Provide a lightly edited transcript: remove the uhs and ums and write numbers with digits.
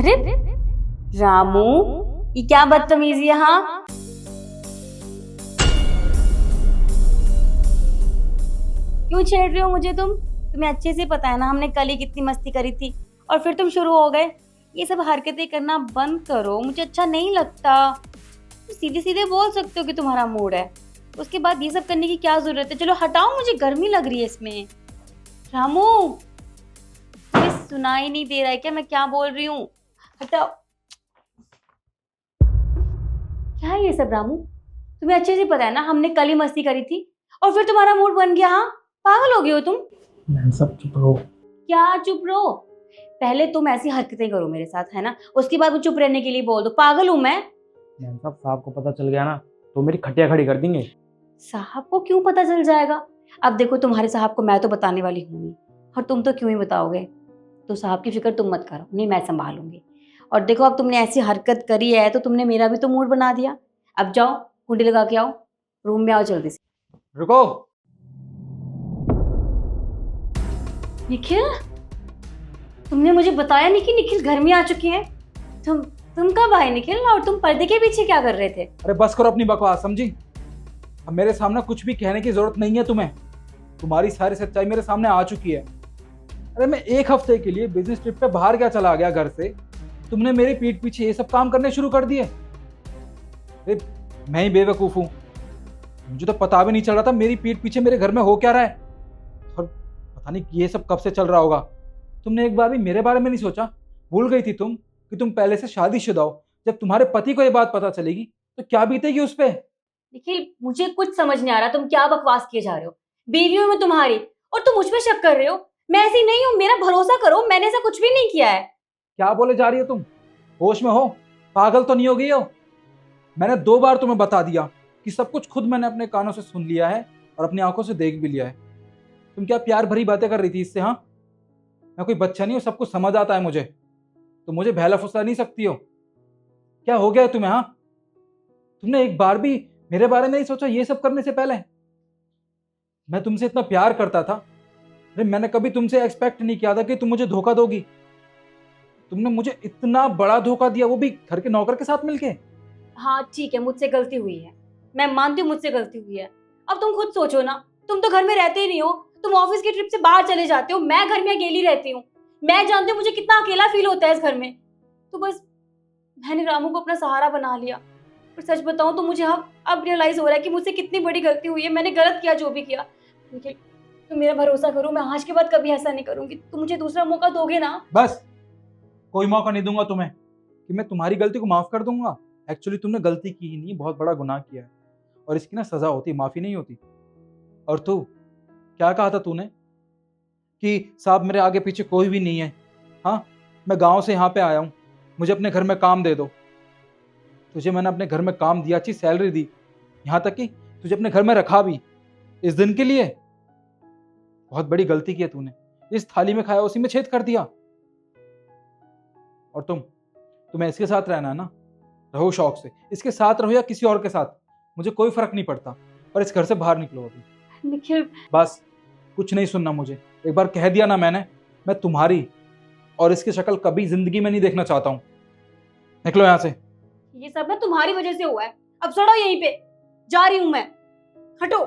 अरे रामू, ये क्या बदतमीजी है? हाँ, क्यों छेड़ रहे हो मुझे तुम? तुम्हें अच्छे से पता है ना हमने कल ही कितनी मस्ती करी थी और फिर तुम शुरू हो गए। ये सब हरकतें करना बंद करो, मुझे अच्छा नहीं लगता। तुम सीधे सीधे बोल सकते हो कि तुम्हारा मूड है, उसके बाद ये सब करने की क्या जरूरत है? चलो हटाओ, मुझे गर्मी लग रही है इसमें। रामू, तुम्हें सुनाई नहीं दे रहा है क्या मैं क्या बोल रही हूँ? हटाओ। क्या है ये सब रामू? तुम्हें अच्छे से पता है ना हमने कल ही मस्ती करी थी और फिर तुम्हारा मूड बन गया। हाँ, पागल हो गए हो तुम। मैम सब चुप रहो। क्या चुप रहो? पहले तुम ऐसी हरकतें करो मेरे साथ, है ना, उसके बाद वो चुप रहने के लिए बोल दो। पागल हूं मैं? मैम साहब को पता चल गया ना तो मेरी खटिया खड़ी कर देंगे। साहब को क्यों पता चल जाएगा? अब देखो, तुम्हारे साहब को मैं तो बताने वाली हूँ नहीं, और तुम तो क्यों ही बताओगे। तो साहब की फिक्र तुम मत करो, नहीं मैं संभालूंगी। और देखो, अब तुमने ऐसी हरकत करी है तो तुमने मेरा भी तो मूड बना दिया। अब जाओ, कुंडी लगा के आओ, रूम में आओ जल्दी से। रुको। निखिल, तुमने मुझे बताया नहीं कि निखिल घर में आ चुके हैं? तुम कब आए निखिल, और तुम पर्दे के पीछे क्या कर रहे थे? अरे बस करो अपनी बकवास, समझी? अब मेरे सामने कुछ भी कहने की जरूरत नहीं है तुम्हें। तुम्हारी सारी सच्चाई मेरे सामने आ चुकी है। अरे मैं एक हफ्ते के लिए बिजनेस ट्रिप पे बाहर क्या चला गया घर से, तुमने मेरी पीठ पीछे ये सब काम करने शुरू कर दिए। अरे मैं ही बेवकूफ हूँ, मुझे तो पता भी नहीं चल रहा था मेरी पीठ पीछे मेरे घर में हो क्या रहा है। और पता नहीं ये सब कब से चल रहा होगा। तुमने एक बार भी मेरे बारे में नहीं सोचा? भूल गई थी तुम कि तुम पहले से शादीशुदा हो। जब तुम्हारे पति को ये बात पता चलेगी तो क्या बीतेगी उस पर? निखिल, मुझे कुछ समझ नहीं आ रहा, तुम क्या बकवास किए जा रहे हो। बीवी हूं मैं तुम्हारी और तुम मुझ पे शक कर रहे हो? मैं ऐसी नहीं हूँ, मेरा भरोसा करो, मैंने ऐसा कुछ भी नहीं किया है। क्या बोले जा रही हो तुम? होश में हो? पागल तो नहीं हो गई हो? मैंने 2 बार तुम्हें बता दिया कि सब कुछ खुद मैंने अपने कानों से सुन लिया है और अपनी आंखों से देख भी लिया है। तुम क्या प्यार भरी बातें कर रही थी इससे? हाँ, मैं कोई बच्चा नहीं हूँ, सब कुछ समझ आता है मुझे। तो मुझे बहला फुसला नहीं सकती हो। क्या हो गया है तुम्हें? हाँ, तुमने एक बार भी मेरे बारे में नहीं सोचा ये सब करने से पहले? मैं तुमसे इतना प्यार करता था, अरे मैंने कभी तुमसे एक्सपेक्ट नहीं किया था कि तुम मुझे धोखा दोगी। तुमने मुझे इतना बड़ा धोखा दिया, वो भी घर के नौकर के साथ मिलके। हाँ ठीक है, मुझसे गलती हुई है, मैं मानती हूँ मुझसे गलती हुई है। अब तुम खुद सोचो ना, तुम तो घर में रहते ही नहीं हो, तुम ऑफिस की ट्रिप से बाहर चले जाते हो, मैं घर में अकेली रहती हूँ। मैं जानती हूँ मुझे कितना अकेला फील होता है इस घर में। तो बस मैंने रामू को अपना सहारा बना लिया। पर सच बताऊं तो मुझे अब रियलाइज हो रहा है कि मुझसे कितनी बड़ी गलती हुई है, मैंने गलत किया जो भी किया। लेकिन तुम मेरा भरोसा करो, मैं आज के बाद कभी ऐसा नहीं करूंगी। तुम मुझे दूसरा मौका दोगे ना? बस, कोई मौका नहीं दूंगा तुम्हें कि मैं तुम्हारी गलती को माफ कर दूंगा। एक्चुअली तुमने गलती की ही नहीं, बहुत बड़ा गुनाह किया है और इसकी ना सजा होती, माफी नहीं होती। और तू क्या कहा था तूने कि साहब मेरे आगे पीछे कोई भी नहीं है? हाँ, मैं गांव से यहाँ पे आया हूँ, मुझे अपने घर में काम दे दो। तुझे मैंने अपने घर में काम दिया, अच्छी सैलरी दी, यहाँ तक कि तुझे अपने घर में रखा भी इस दिन के लिए। बहुत बड़ी गलती की है तूने, इस थाली में खाया उसी में छेद कर दिया। और तुम्हें इसके साथ रहना है ना, रहो शौक से, इसके साथ रहो या किसी और के साथ, मुझे कोई फर्क नहीं पड़ता, पर इस घर से बाहर निकलो अभी। निखिल, बस, कुछ नहीं सुनना मुझे। एक बार कह दिया ना मैंने, मैं तुम्हारी और इसकी शक्ल कभी जिंदगी में नहीं देखना चाहता हूँ। निकलो यहाँ से। ये सब ना तुम्हारी वजह से हुआ है। अब छोड़ो, यहीं पे जा रही हूं मैं, हटो।